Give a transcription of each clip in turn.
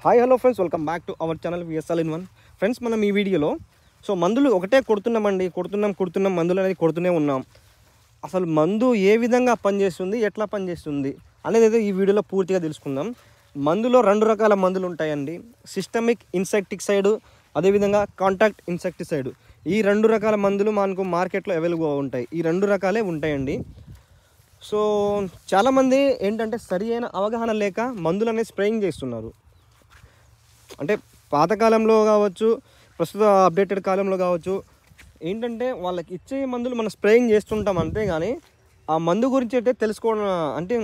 Hi hello friends, welcome back to our channel VSL in one. Friends, మనం ఈ వీడియోలో మందులు ఒకటే కొడుతున్నాం మందులు అనేది కొడుతూనే ఉన్నాం. అసలు మందు ఏ విధంగా పనిచేస్తుంది, ఎట్లా పనిచేస్తుంది అనేది అయితే ఈ వీడియోలో పూర్తిగా తెలుసుకుందాం. మందులో రెండు రకాల మందులు ఉంటాయండి. సిస్టమిక్ ఇన్సెక్టిసైడ్, అదేవిధంగా కాంటాక్ట్ ఇన్సెక్టిసైడ్. ఈ రెండు రకాల మందులు మనకు మార్కెట్లో అవైలబుల్గా ఉంటాయి. ఈ రెండు రకాలే ఉంటాయండి. చాలామంది ఏంటంటే సరి అయిన అవగాహన లేక మందులు అనేది స్ప్రేయింగ్ చేస్తున్నారు. అంటే పాతకాలంలో కావచ్చు, ప్రస్తుత అప్డేటెడ్ కాలంలో కావచ్చు, ఏంటంటే వాళ్ళకి ఇచ్చే మందులు మనం స్ప్రేయింగ్ చేస్తుంటాం అంతేగాని ఆ మందు గురించి అయితే తెలుసుకోవడం, అంటే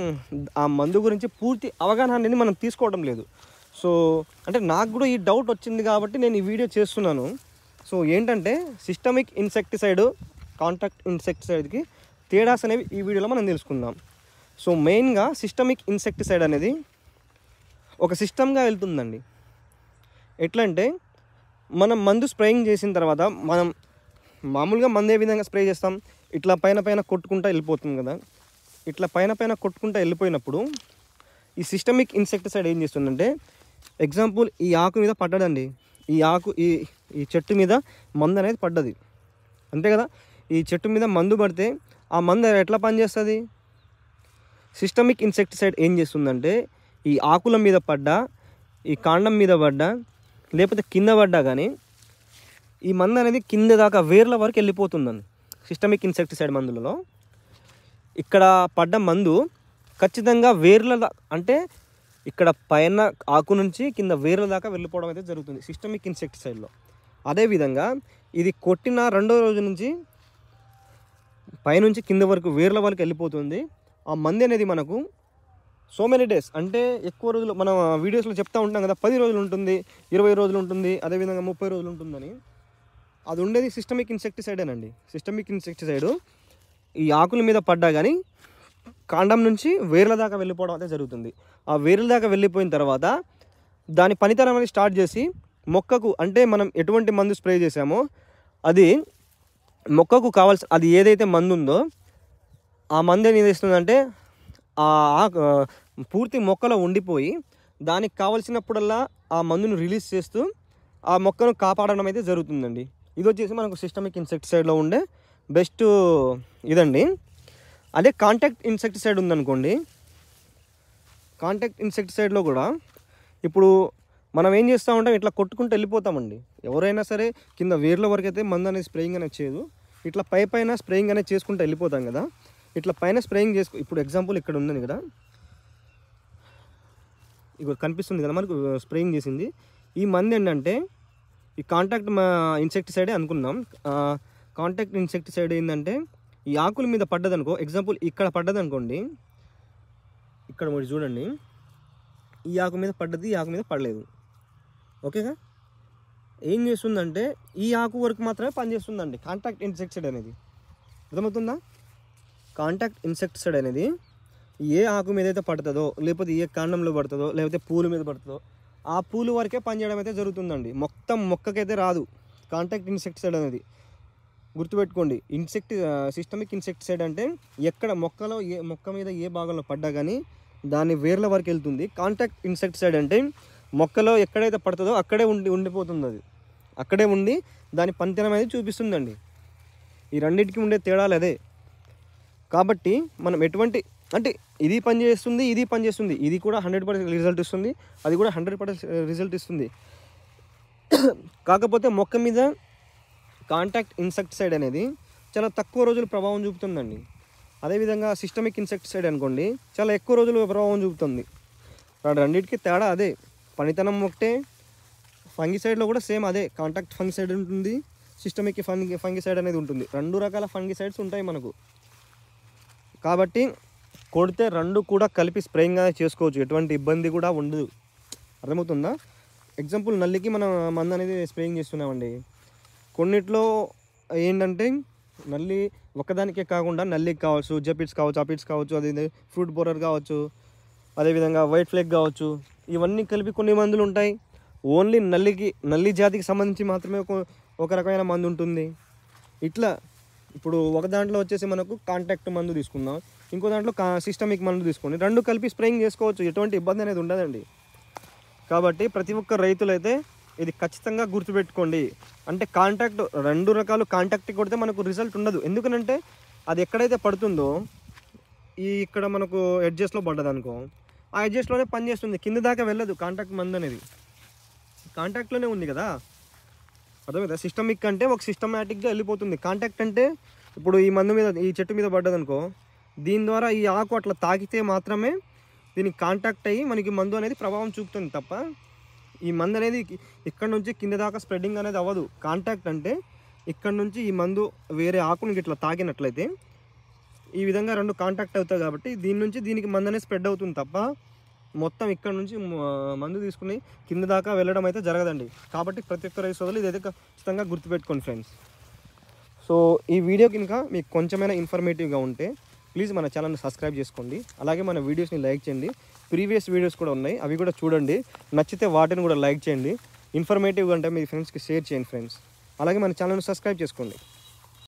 ఆ మందు గురించి పూర్తి అవగాహన అనేది మనం తీసుకోవడం లేదు. అంటే నాకు కూడా ఈ డౌట్ వచ్చింది కాబట్టి నేను ఈ వీడియో చేస్తున్నాను. ఏంటంటే సిస్టమిక్ ఇన్సెక్టిసైడ్, కాంటాక్ట్ ఇన్సెక్టిసైడ్కి తేడాస్ అనేవి ఈ వీడియోలో మనం తెలుసుకుందాం. మెయిన్గా సిస్టమిక్ ఇన్సెక్టిసైడ్ అనేది ఒక సిస్టమ్గా వెళ్తుందండి. ఎట్లా అంటే మనం మందు స్ప్రేయింగ్ చేసిన తర్వాత మనం మామూలుగా మందు ఏ విధంగా స్ప్రే చేస్తాం, ఇట్లా పైన కొట్టుకుంటూ వెళ్ళిపోతుంది కదా. ఇట్లా పైన కొట్టుకుంటూ వెళ్ళిపోయినప్పుడు ఈ సిస్టమిక్ ఇన్సెక్టిసైడ్ ఏం చేస్తుందంటే, ఎగ్జాంపుల్ ఈ ఆకు మీద పడ్డదండి, ఈ ఆకు ఈ చెట్టు మీద మందు అనేది పడ్డది అంతే కదా. ఈ చెట్టు మీద మందు పడితే ఆ మందు ఎట్లా పనిచేస్తుంది? సిస్టమిక్ ఇన్సెక్టిసైడ్ ఏం చేస్తుందంటే, ఈ ఆకుల మీద పడ్డా, ఈ కాండం మీద పడ్డా, లేకపోతే కింద పడ్డా కానీ ఈ మందు అనేది కింద దాకా వేర్ల వరకు వెళ్ళిపోతుందండి. సిస్టమిక్ ఇన్సెక్టిసైడ్ మందులలో ఇక్కడ పడ్డ మందు ఖచ్చితంగా వేర్ల అంటే ఇక్కడ పైన ఆకు నుంచి కింద వేర్ల దాకా వెళ్ళిపోవడం అయితే జరుగుతుంది సిస్టమిక్ ఇన్సెక్టిసైడ్లో. అదేవిధంగా ఇది కొట్టిన రెండో రోజు నుంచి పైనుంచి కింద వరకు వేర్ల వరకు వెళ్ళిపోతుంది. ఆ మందు అనేది మనకు మెనీ డేస్, అంటే ఎక్కువ రోజులు మనం వీడియోస్లో చెప్తూ ఉంటాం కదా, 10 రోజులు ఉంటుంది, 20 రోజులు ఉంటుంది, అదేవిధంగా 30 రోజులు ఉంటుందని. అది ఉండేది సిస్టమిక్ ఇన్సెక్టిసైడేనండి. సిస్టమిక్ ఇన్సెక్టిసైడ్ ఈ ఆకుల మీద పడ్డా కానీ కాండం నుంచి వేర్ల దాకా వెళ్ళిపోవడం అయితే జరుగుతుంది. ఆ వేర్ల దాకా వెళ్ళిపోయిన తర్వాత దాని పనితనం అనేది స్టార్ట్ చేసి మొక్కకు, అంటే మనం ఎటువంటి మందు స్ప్రే చేసామో అది మొక్కకు కావాల్సిన, అది ఏదైతే మందు ఉందో ఆ మందు ఏం చేస్తుందంటే పూర్తి మొక్కలో ఉండిపోయి దానికి కావలసినప్పుడల్లా ఆ మందును రిలీజ్ చేస్తూ ఆ మొక్కను కాపాడడం అయితే జరుగుతుందండి. ఇది వచ్చేసి మనకు సిస్టమిక్ ఇన్సెక్టిసైడ్లో ఉండే బెస్ట్ ఇదండి. అదే కాంటాక్ట్ ఇన్సెక్టిసైడ్ ఉందనుకోండి, కాంటాక్ట్ ఇన్సెక్టిసైడ్లో కూడా ఇప్పుడు మనం ఏం చేస్తూ ఉంటాం, ఇట్లా కొట్టుకుంటూ వెళ్ళిపోతామండి. ఎవరైనా సరే కింద వేర్ల వరకు అయితే మందు అనేది స్ప్రేయింగ్ అనేది చేయదు, ఇట్లా పైన స్ప్రేయింగ్ అనేది చేసుకుంటూ వెళ్ళిపోతాం కదా. ఇట్లా పైన స్ప్రేయింగ్ ఇప్పుడు ఎగ్జాంపుల్ ఇక్కడ ఉందని కదా, ఇక్కడ కనిపిస్తుంది కదా మనకు స్ప్రేయింగ్ చేసింది. ఈ మందు ఏంటంటే ఈ కాంటాక్ట్ ఇన్సెక్టిసైడే అనుకున్నాం. కాంటాక్ట్ ఇన్సెక్టిసైడ్ ఏంటంటే ఈ ఆకుల మీద పడ్డదనుకో, ఎగ్జాంపుల్ ఇక్కడ పడ్డదనుకోండి, ఇక్కడ మీరు చూడండి, ఈ ఆకు మీద పడ్డది, ఈ ఆకు మీద పడలేదు, ఓకేగా. ఏం చేస్తుందంటే ఈ ఆకు వరకు మాత్రమే పనిచేస్తుందండి కాంటాక్ట్ ఇన్సెక్టిసైడ్ అనేది. అర్థమవుతుందా? కాంటాక్ట్ ఇన్సెక్టిసైడ్ అనేది ఏ ఆకు మీద అయితే పడుతుందో, లేకపోతే ఏ కాండంలో పడుతుందో, లేకపోతే పూల మీద పడుతుందో ఆ పూలు వరకే పనిచేయడం అయితే జరుగుతుందండి. మొత్తం మొక్కకైతే రాదు కాంటాక్ట్ ఇన్సెక్టిసైడ్ అనేది. గుర్తుపెట్టుకోండి, సిస్టమిక్ ఇన్సెక్టిసైడ్ అంటే ఎక్కడ మొక్క మీద ఏ భాగంలో పడ్డా కానీ దాని వేర్ల వరకు వెళ్తుంది. కాంటాక్ట్ ఇన్సెక్టిసైడ్ అంటే మొక్కలో ఎక్కడైతే పడుతుందో అక్కడే ఉండిపోతుంది, అది అక్కడే ఉండి దాని పనితనం అనేది చూపిస్తుందండి. ఈ రెండింటికి ఉండే తేడాలు అదే. కాబట్టి మనం ఎటువంటి, అంటే ఇది పనిచేస్తుంది, ఇది కూడా 100% రిజల్ట్ ఇస్తుంది, అది కూడా 100% రిజల్ట్ ఇస్తుంది. కాకపోతే మొక్క మీద కాంటాక్ట్ ఇన్సెక్టిసైడ్ అనేది చాలా తక్కువ రోజులు ప్రభావం చూపుతుందండి. అదేవిధంగా సిస్టమిక్ ఇన్సెక్టిసైడ్ అనుకోండి చాలా ఎక్కువ రోజులు ప్రభావం చూపుతుంది. రెండింటికి తేడా అదే, పనితనం ఒకటే. ఫంగిసైడ్లో కూడా సేమ్ అదే, కాంటాక్ట్ ఫంగిసైడ్ ఉంటుంది, సిస్టమిక్ ఫంగిసైడ్ అనేది ఉంటుంది. రెండు రకాల ఫంగిసైడ్స్ ఉంటాయి మనకు. కాబట్టి కొడితే రెండు కూడా కలిపి స్ప్రేయింగ్ చేసుకోవచ్చు, ఎటువంటి ఇబ్బంది కూడా ఉండదు. అర్థమవుతుందా? ఎగ్జాంపుల్ నల్లికి మనం మందు అనేది స్ప్రేయింగ్ చేస్తున్నామండి. కొన్నిట్లో ఏంటంటే నల్లి ఒకదానికే కాకుండా నల్లికి కావచ్చు, జపిట్స్ కావచ్చు, అపిట్స్ కావచ్చు, అదే ఫ్రూట్ బోరర్ కావచ్చు, అదేవిధంగా వైట్ ఫ్లేక్ కావచ్చు, ఇవన్నీ కలిపి కొన్ని మందులు ఉంటాయి. ఓన్లీ నల్లి జాతికి సంబంధించి మాత్రమే ఒక రకమైన మందు ఉంటుంది. ఇట్లా ఇప్పుడు ఒక దాంట్లో వచ్చేసి మనకు కాంటాక్ట్ మందు తీసుకుందాం, ఇంకో దాంట్లో సిస్టమిక్ మందు తీసుకోండి, రెండు కలిపి స్ప్రేయింగ్ చేసుకోవచ్చు, ఎటువంటి ఇబ్బంది అనేది ఉండదండి. కాబట్టి ప్రతి ఒక్క రైతులైతే ఇది ఖచ్చితంగా గుర్తుపెట్టుకోండి. అంటే కాంటాక్ట్ 2 రకాలు కాంటాక్ట్ కొడితే మనకు రిజల్ట్ ఉండదు. ఎందుకనంటే అది ఎక్కడైతే పడుతుందో ఇక్కడ మనకు ఎడ్జెస్లో పడ్డదనుకో, ఆ ఎడ్జెస్లోనే పనిచేస్తుంది, కింద దాకా వెళ్ళదు కాంటాక్ట్ మందు అనేది, కాంటాక్ట్లోనే ఉంది కదా. అర్థమైందా? సిస్టమిక్ అంటే ఒక సిస్టమేటిక్గా వెళ్ళిపోతుంది. కాంటాక్ట్ అంటే ఇప్పుడు ఈ మందు మీద, ఈ చెట్టు మీద పడ్డదనుకో, దీని ద్వారా ఈ ఆకు అట్లా తాకితే మాత్రమే దీనికి కాంటాక్ట్ అయ్యి మనకి మందు అనేది ప్రభావం చూపుతుంది తప్ప ఈ మందు అనేది ఇక్కడ నుంచి కింద దాకా స్ప్రెడ్డింగ్ అనేది అవ్వదు. కాంటాక్ట్ అంటే ఇక్కడ నుంచి ఈ మందు వేరే ఆకునికి ఇట్లా తాకినట్లయితే ఈ విధంగా 2 కాంటాక్ట్ అవుతాయి కాబట్టి దీని నుంచి దీనికి మందు అనేది స్ప్రెడ్ అవుతుంది తప్ప మొత్తం ఇక్కడ నుంచి మందు తీసుకుని కింద దాకా వెళ్ళడం అయితే జరగదండి. కాబట్టి ప్రతి ఒక్క రైతు సోదరులు ఇదైతే ఖచ్చితంగా గుర్తుపెట్టుకోండి ఫ్రెండ్స్. సో ఈ వీడియో కనుక మీకు కొంచెమైనా ఇన్ఫర్మేటివ్గా ఉంటే ప్లీజ్ మన ఛానల్ని సబ్స్క్రైబ్ చేసుకోండి. అలాగే మన వీడియోస్ని లైక్ చేయండి. ప్రీవియస్ వీడియోస్ కూడా ఉన్నాయి, అవి కూడా చూడండి. నచ్చితే వాటిని కూడా లైక్ చేయండి. ఇన్ఫర్మేటివ్గా అంటే మీ ఫ్రెండ్స్కి షేర్ చేయండి ఫ్రెండ్స్. అలాగే మన ఛానల్ని సబ్స్క్రైబ్ చేసుకోండి.